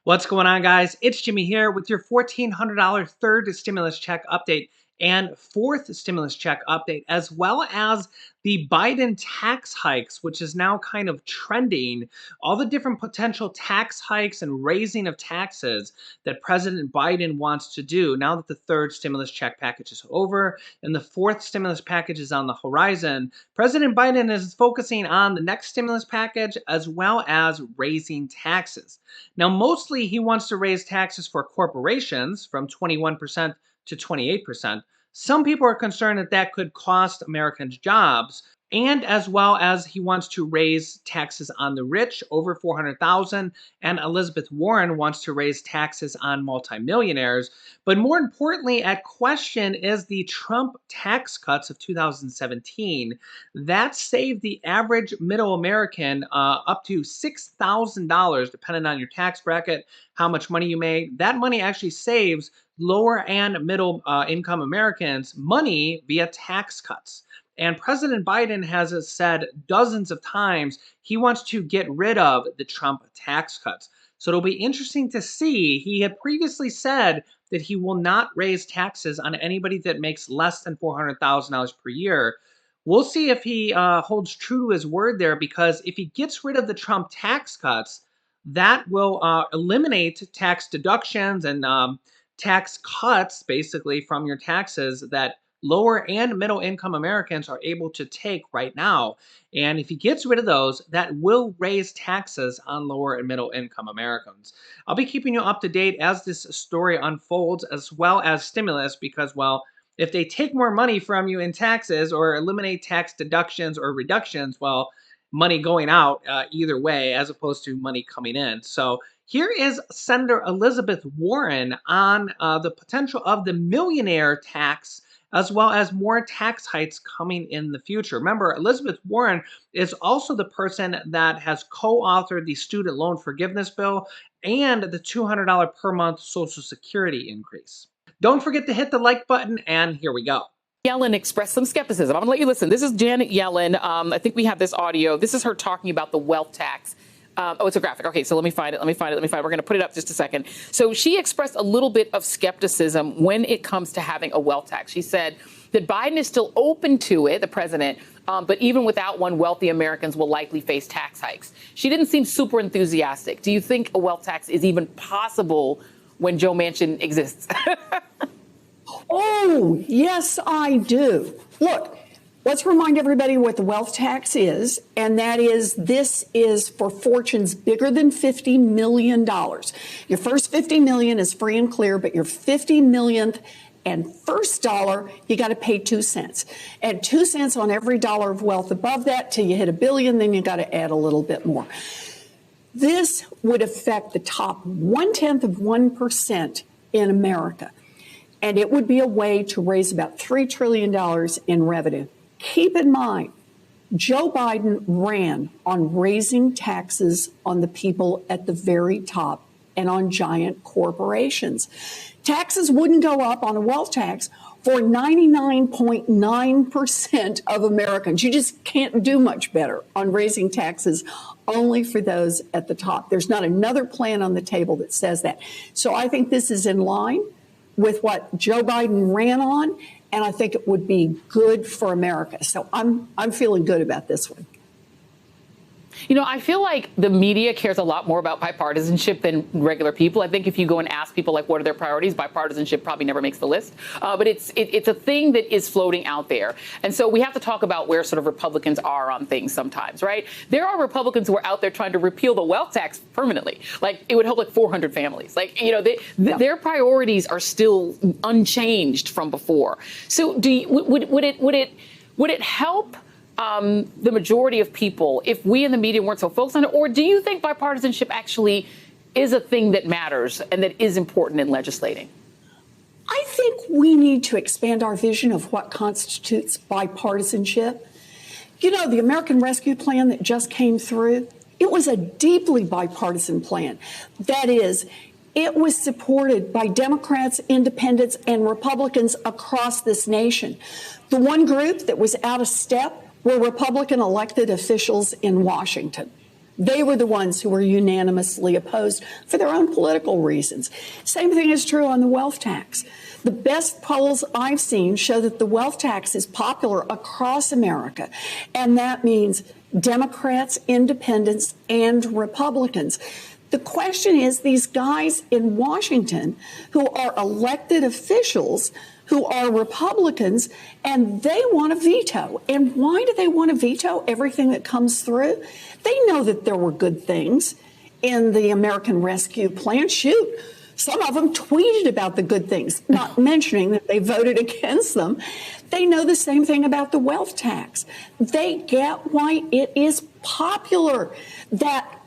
What's going on, guys? It's Jimmy here with your $1,400 third stimulus check update and fourth stimulus check update, as well as the Biden tax hikes, which is now kind of trending. All the different potential tax hikes and raising of taxes that President Biden wants to do now that the third stimulus check package is over and the fourth stimulus package is on the horizon. President Biden is focusing on the next stimulus package as well as raising taxes. Now, mostly he wants to raise taxes for corporations from 21% to 28%. Some people are concerned that that could cost Americans jobs. And as well as he wants to raise taxes on the rich over 400,000, and Elizabeth Warren wants to raise taxes on multimillionaires. But more importantly, at question is the Trump tax cuts of 2017 that saved the average middle American up to $6,000, depending on your tax bracket, how much money you made. That money actually saves lower and middle income Americans money via tax cuts. And President Biden has said dozens of times he wants to get rid of the Trump tax cuts. So it'll be interesting to see. He had previously said that he will not raise taxes on anybody that makes less than $400,000 per year. We'll see if he holds true to his word there, because if he gets rid of the Trump tax cuts, that will eliminate tax deductions and tax cuts basically from your taxes that lower and middle income Americans are able to take right now. And if he gets rid of those, that will raise taxes on lower and middle income Americans. I'll be keeping you up to date as this story unfolds, as well as stimulus, because, well, if they take more money from you in taxes or eliminate tax deductions or reductions, well, money going out either way, as opposed to money coming in. So here is Senator Elizabeth Warren on the potential of the millionaire tax, as well as more tax hikes coming in the future. Remember, Elizabeth Warren is also the person that has co-authored the student loan forgiveness bill and the $200 per month Social Security increase. Don't forget to hit the like button, and here we go. Yellen expressed some skepticism. I'm going to let you listen. This is Janet Yellen. I think we have this audio. This is her talking about the wealth tax. Oh, it's a graphic. Okay, so let me find it. We're going to put it up just a second. So she expressed a little bit of skepticism when it comes to having a wealth tax. She said that Biden is still open to it, the president, but even without one, wealthy Americans will likely face tax hikes. She didn't seem super enthusiastic. Do you think a wealth tax is even possible when Joe Manchin exists? Oh, yes, I do. Look, let's remind everybody what the wealth tax is, and that is this is for fortunes bigger than $50 million. Your first $50 million is free and clear, but your 50 millionth and first dollar, you got to pay 2 cents. Add 2 cents on every dollar of wealth above that till you hit $1 billion, then you got to add a little bit more. This would affect the top 0.1% in America, and it would be a way to raise about $3 trillion in revenue. Keep in mind, Joe Biden ran on raising taxes on the people at the very top and on giant corporations. Taxes wouldn't go up on a wealth tax for 99.9% of Americans. You just can't do much better on raising taxes only for those at the top. There's not another plan on the table that says that. So I think this is in line with what Joe Biden ran on, and I think it would be good for America. So I'm feeling good about this one. You know, I feel like the media cares a lot more about bipartisanship than regular people. I think if you go and ask people, like, what are their priorities, bipartisanship probably never makes the list. But it's a thing that is floating out there. And so we have to talk about where sort of Republicans are on things sometimes, right? There are Republicans who are out there trying to repeal the wealth tax permanently. Like, it would help like 400 families. Like, you know, their priorities are still unchanged from before. So would it help the majority of people if we in the media weren't so focused on it? Or do you think bipartisanship actually is a thing that matters and that is important in legislating? I think we need to expand our vision of what constitutes bipartisanship. You know, the American Rescue Plan that just came through, it was a deeply bipartisan plan. That is, it was supported by Democrats, independents, and Republicans across this nation. The one group that was out of step were Republican elected officials in Washington. They were the ones who were unanimously opposed for their own political reasons. Same thing is true on the wealth tax. The best polls I've seen show that the wealth tax is popular across America, and that means Democrats, independents, and Republicans. The question is, these guys in Washington who are elected officials, who are Republicans, and they want to veto. And why do they want to veto everything that comes through? They know that there were good things in the American Rescue Plan. Shoot, some of them tweeted about the good things, not mentioning that they voted against them. They know the same thing about the wealth tax. They get why it is popular, that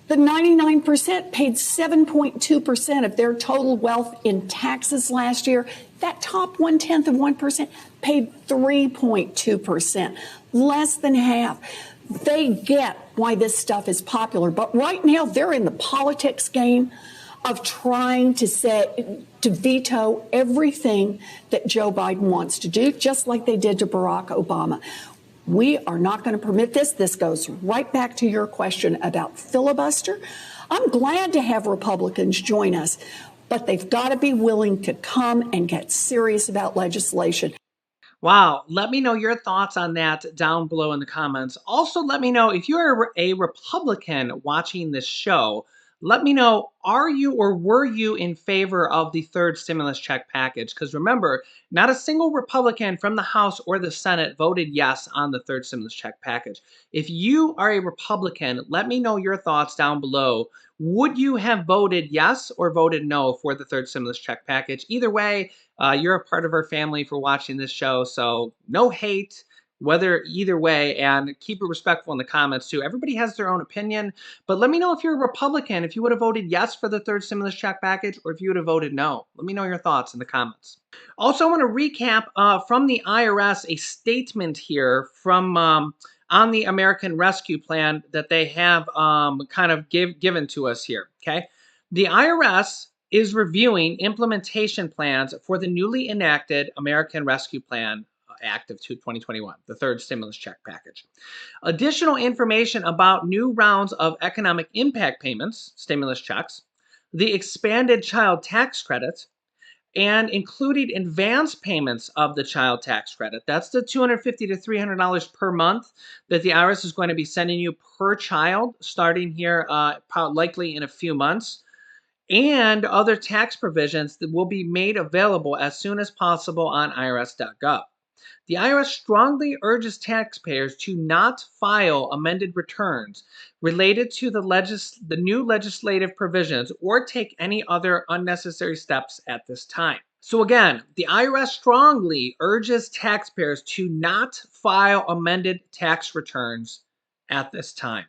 the 99% paid 7.2% of their total wealth in taxes last year. That top 1/10 of 1% paid 3.2%, less than half. They get why this stuff is popular. But right now, they're in the politics game of trying to veto everything that Joe Biden wants to do, just like they did to Barack Obama. We are not going to permit this. This goes right back to your question about filibuster. I'm glad to have Republicans join us, but they've got to be willing to come and get serious about legislation. Wow. Let me know your thoughts on that down below in the comments. Also, let me know if you're a Republican watching this show. Let me know, are you or were you in favor of the third stimulus check package? Because remember, not a single Republican from the House or the Senate voted yes on the third stimulus check package. If you are a Republican, let me know your thoughts down below. Would you have voted yes or voted no for the third stimulus check package? Either way, you're a part of our family for watching this show, so no hate, whether either way, and keep it respectful in the comments too. Everybody has their own opinion, but let me know if you're a Republican, if you would have voted yes for the third stimulus check package, or if you would have voted no. Let me know your thoughts in the comments. Also, I want to recap from the IRS a statement here from on the American Rescue Plan that they have kind of given to us here. Okay, the IRS is reviewing implementation plans for the newly enacted American Rescue Plan Act of 2021, the third stimulus check package. Additional information about new rounds of economic impact payments, stimulus checks, the expanded child tax credit, and included advance payments of the child tax credit. That's the $250 to $300 per month that the IRS is going to be sending you per child starting here likely in a few months, and other tax provisions that will be made available as soon as possible on irs.gov. The IRS strongly urges taxpayers to not file amended returns related to the new legislative provisions or take any other unnecessary steps at this time. So again, the IRS strongly urges taxpayers to not file amended tax returns at this time.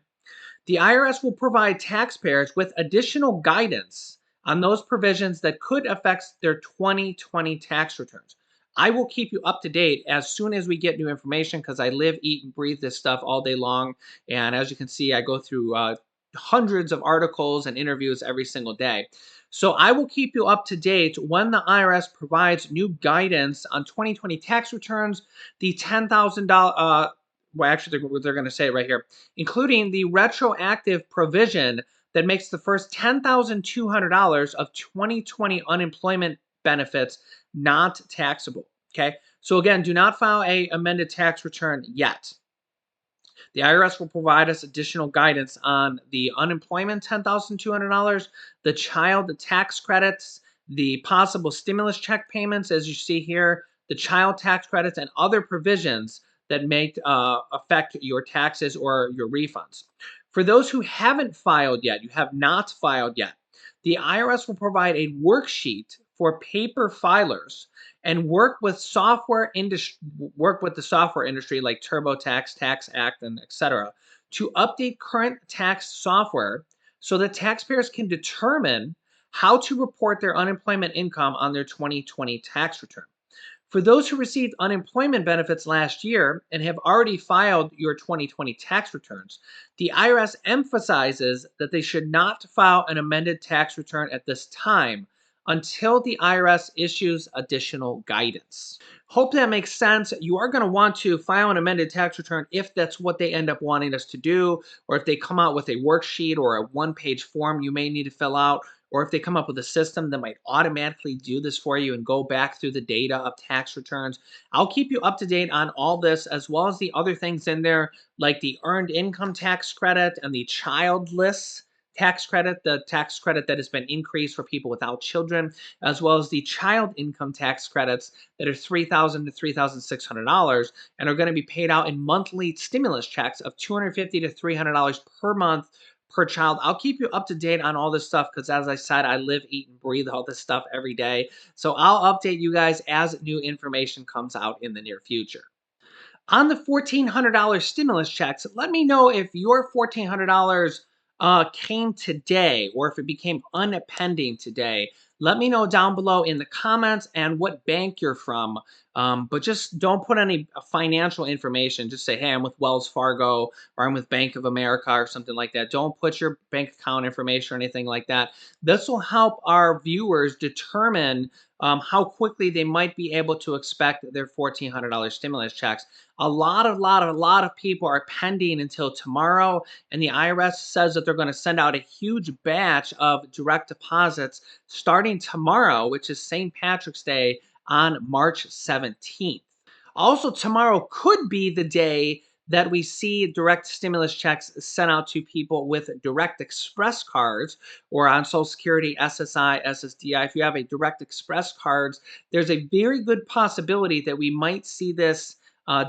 The IRS will provide taxpayers with additional guidance on those provisions that could affect their 2020 tax returns. I will keep you up to date as soon as we get new information because I live, eat, and breathe this stuff all day long. And as you can see, I go through hundreds of articles and interviews every single day. So I will keep you up to date when the IRS provides new guidance on 2020 tax returns, the $10,000, well, actually, they're going to say it right here, including the retroactive provision that makes the first $10,200 of 2020 unemployment benefits not taxable. Okay, so again, do not file a amended tax return yet. The IRS will provide us additional guidance on the unemployment $10,200, the child tax credits, the possible stimulus check payments, as you see here, the child tax credits, and other provisions that may affect your taxes or your refunds. For those who haven't filed yet, you have not filed yet, the IRS will provide a worksheet for paper filers and work with the software industry like TurboTax, Tax Act, and etc. to update current tax software so that taxpayers can determine how to report their unemployment income on their 2020 tax return. For those who received unemployment benefits last year and have already filed your 2020 tax returns, the IRS emphasizes that they should not file an amended tax return at this time until the IRS issues additional guidance. Hope that makes sense. You are going to want to file an amended tax return if that's what they end up wanting us to do, or if they come out with a worksheet or a one-page form you may need to fill out, or if they come up with a system that might automatically do this for you and go back through the data of tax returns. I'll keep you up to date on all this, as well as the other things in there, like the earned income tax credit and the childless tax credit, the tax credit that has been increased for people without children, as well as the child income tax credits that are $3,000 to $3,600 and are going to be paid out in monthly stimulus checks of $250 to $300 per month per child. I'll keep you up to date on all this stuff because, as I said, I live, eat, and breathe all this stuff every day. So I'll update you guys as new information comes out in the near future. On the $1,400 stimulus checks, let me know if your $1,400 came today or if it became unpending today. Let me know down below in the comments and what bank you're from. But just don't put any financial information. Just say, hey, I'm with Wells Fargo or I'm with Bank of America or something like that. Don't put your bank account information or anything like that. This will help our viewers determine how quickly they might be able to expect their $1,400 stimulus checks. A lot of people are pending until tomorrow, and the IRS says that they're going to send out a huge batch of direct deposits starting tomorrow, which is St. Patrick's Day on March 17th. Also, tomorrow could be the day that we see direct stimulus checks sent out to people with direct express cards or on Social Security, SSI, SSDI. If you have a direct express cards, there's a very good possibility that we might see this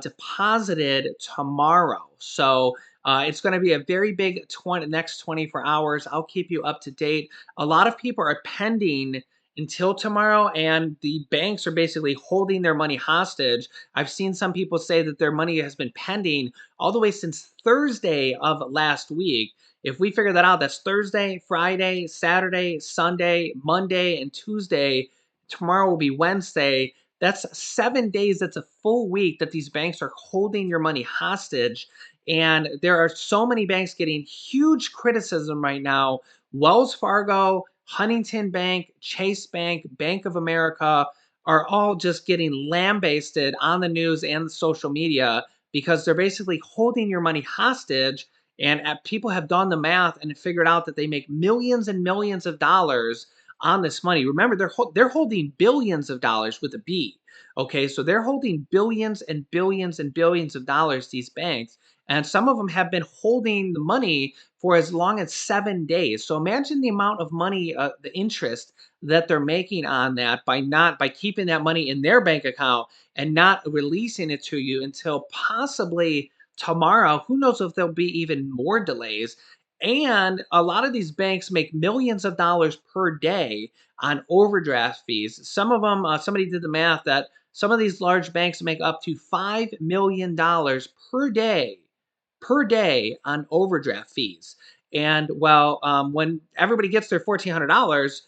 deposited tomorrow. So it's going to be a very big next 24 hours. I'll keep you up to date. A lot of people are pending until tomorrow, and the banks are basically holding their money hostage. I've seen some people say that their money has been pending all the way since Thursday of last week. If we figure that out, that's Thursday, Friday, Saturday, Sunday, Monday, and Tuesday. Tomorrow will be Wednesday. That's 7 days. That's a full week that these banks are holding your money hostage. And there are so many banks getting huge criticism right now. Wells Fargo, Huntington Bank, Chase Bank, Bank of America are all just getting lambasted on the news and the social media because they're basically holding your money hostage. And people have done the math and figured out that they make millions and millions of dollars on this money. Remember, they're holding billions of dollars with a B. Okay, so they're holding billions and billions and billions of dollars, these banks, and some of them have been holding the money for as long as 7 days. So imagine the amount of money, the interest that they're making on that by keeping that money in their bank account and not releasing it to you until possibly tomorrow. Who knows if there'll be even more delays? And a lot of these banks make millions of dollars per day on overdraft fees. Some of them, somebody did the math that some of these large banks make up to $5 million per day on overdraft fees. And well, when everybody gets their $1,400,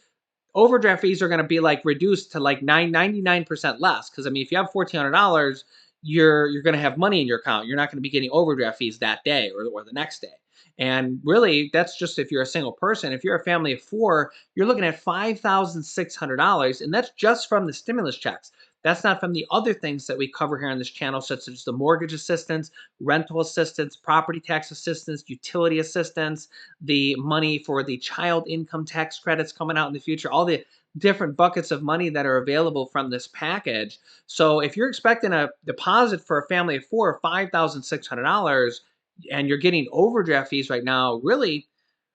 overdraft fees are going to be like reduced to like 99% less. Because I mean, if you have $1,400, you're going to have money in your account. You're not going to be getting overdraft fees that day or the next day. And really, that's just if you're a single person. If you're a family of four, you're looking at $5,600, and that's just from the stimulus checks. That's not from the other things that we cover here on this channel, such as the mortgage assistance, rental assistance, property tax assistance, utility assistance, the money for the child income tax credits coming out in the future, all the different buckets of money that are available from this package. So if you're expecting a deposit for a family of four of $5,600 and you're getting overdraft fees right now, really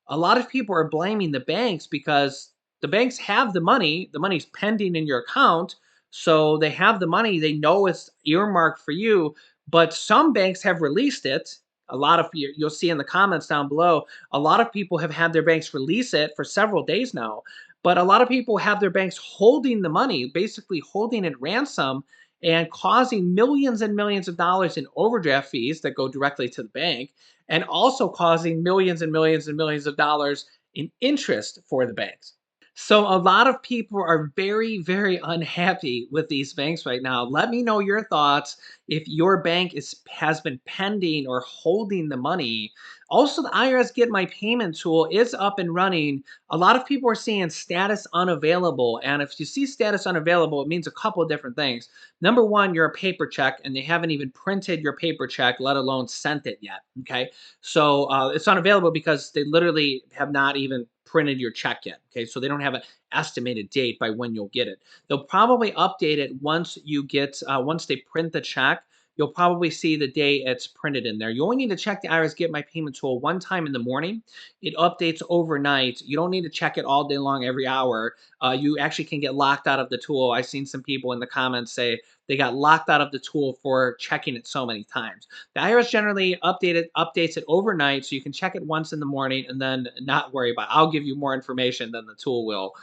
a lot of people are blaming the banks because the banks have the money's pending in your account, so they have the money, they know it's earmarked for you, but some banks have released it. A lot of you'll see in the comments down below, a lot of people have had their banks release it for several days now, but a lot of people have their banks holding the money, basically holding it ransom and causing millions and millions of dollars in overdraft fees that go directly to the bank, and also causing millions and millions and millions of dollars in interest for the banks. So a lot of people are very, very unhappy with these banks right now. Let me know your thoughts if your bank has been pending or holding the money. Also, the IRS Get My Payment tool is up and running. A lot of people are seeing status unavailable. And if you see status unavailable, it means a couple of different things. Number one, you're a paper check and they haven't even printed your paper check, let alone sent it yet. Okay. So it's unavailable because they literally have not even printed your check yet. Okay, so they don't have an estimated date by when you'll get it. They'll probably update it once you get once they print the check. You'll probably see the day it's printed in there. You only need to check the IRS Get My Payment tool one time in the morning. It updates overnight. You don't need to check it all day long every hour. You actually can get locked out of the tool. I've seen some people in the comments say they got locked out of the tool for checking it so many times. The IRS generally updates it overnight, so you can check it once in the morning and then not worry about it. I'll give you more information than the tool will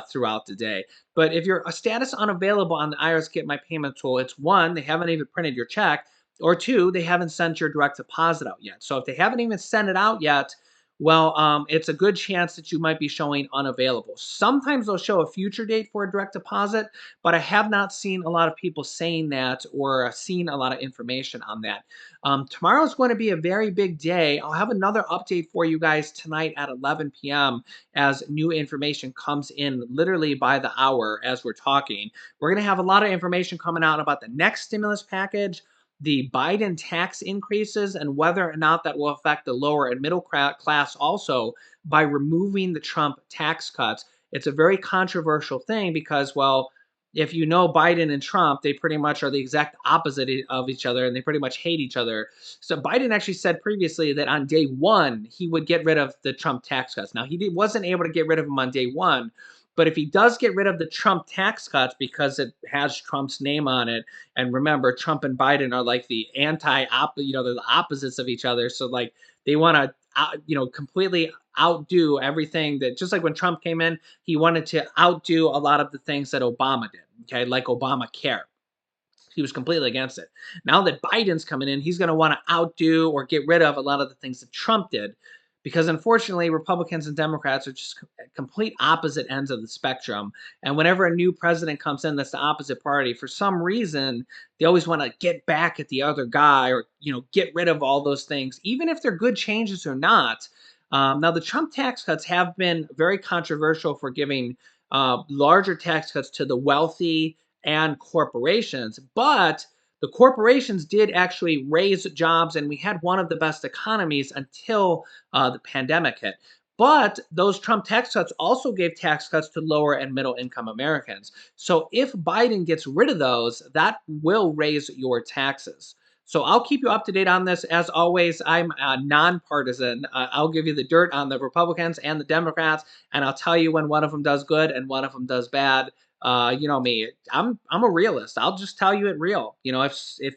throughout the day. But if you're a status unavailable on the IRS Get My Payment tool, it's one, they haven't even printed your check, or two, they haven't sent your direct deposit out yet. So if they haven't even sent it out yet, well, it's a good chance that you might be showing unavailable. Sometimes they'll show a future date for a direct deposit, but I have not seen a lot of people saying that or seen a lot of information on that. Tomorrow is going to be a very big day. I'll have another update for you guys tonight at 11 p.m. as new information comes in literally by the hour as we're talking. We're going to have a lot of information coming out about the next stimulus package, the Biden tax increases, and whether or not that will affect the lower and middle class also by removing the Trump tax cuts. It's a very controversial thing because, well, if you know Biden and Trump, they pretty much are the exact opposite of each other and they pretty much hate each other. So Biden actually said previously that on day one, he would get rid of the Trump tax cuts. Now, wasn't able to get rid of them on day one, but if he does get rid of the Trump tax cuts because it has Trump's name on it, and remember, Trump and Biden are like the they're the opposites of each other. So like they want to, completely outdo everything that, just like when Trump came in, he wanted to outdo a lot of the things that Obama did. Okay, like Obamacare. He was completely against it. Now that Biden's coming in, he's going to want to outdo or get rid of a lot of the things that Trump did. Because unfortunately, Republicans and Democrats are just complete opposite ends of the spectrum. And whenever a new president comes in that's the opposite party, for some reason, they always want to get back at the other guy or, get rid of all those things, even if they're good changes or not. Now, the Trump tax cuts have been very controversial for giving larger tax cuts to the wealthy and corporations. But the corporations did actually raise jobs, and we had one of the best economies until the pandemic hit. But those Trump tax cuts also gave tax cuts to lower and middle income Americans. So if Biden gets rid of those, that will raise your taxes. So I'll keep you up to date on this. As always, I'm nonpartisan. I'll give you the dirt on the Republicans and the Democrats, and I'll tell you when one of them does good and one of them does bad. You know me, I'm a realist. I'll just tell you it real. If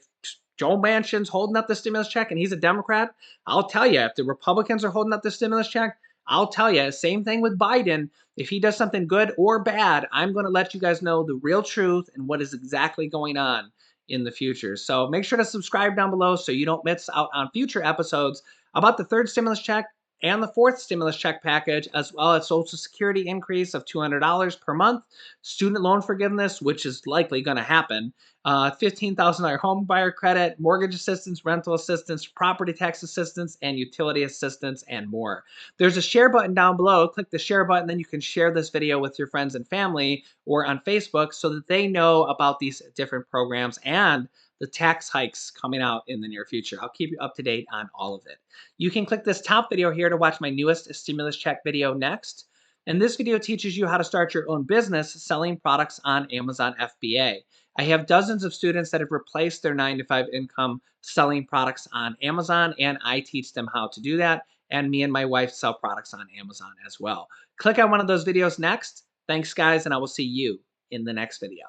Joe Manchin's holding up the stimulus check and he's a Democrat, I'll tell you. If the Republicans are holding up the stimulus check, I'll tell you. Same thing with Biden. If he does something good or bad, I'm going to let you guys know the real truth and what is exactly going on in the future. So make sure to subscribe down below so you don't miss out on future episodes about the third stimulus check and the fourth stimulus check package, as well as Social Security increase of $200 per month, student loan forgiveness, which is likely going to happen, $15,000 home buyer credit, mortgage assistance, rental assistance, property tax assistance, and utility assistance, and more. There's a share button down below. Click the share button, then you can share this video with your friends and family or on Facebook so that they know about these different programs and the tax hikes coming out in the near future. I'll keep you up to date on all of it. You can click this top video here to watch my newest stimulus check video next. And this video teaches you how to start your own business selling products on Amazon FBA. I have dozens of students that have replaced their 9-to-5 income selling products on Amazon, and I teach them how to do that. And me and my wife sell products on Amazon as well. Click on one of those videos next. Thanks, guys, and I will see you in the next video.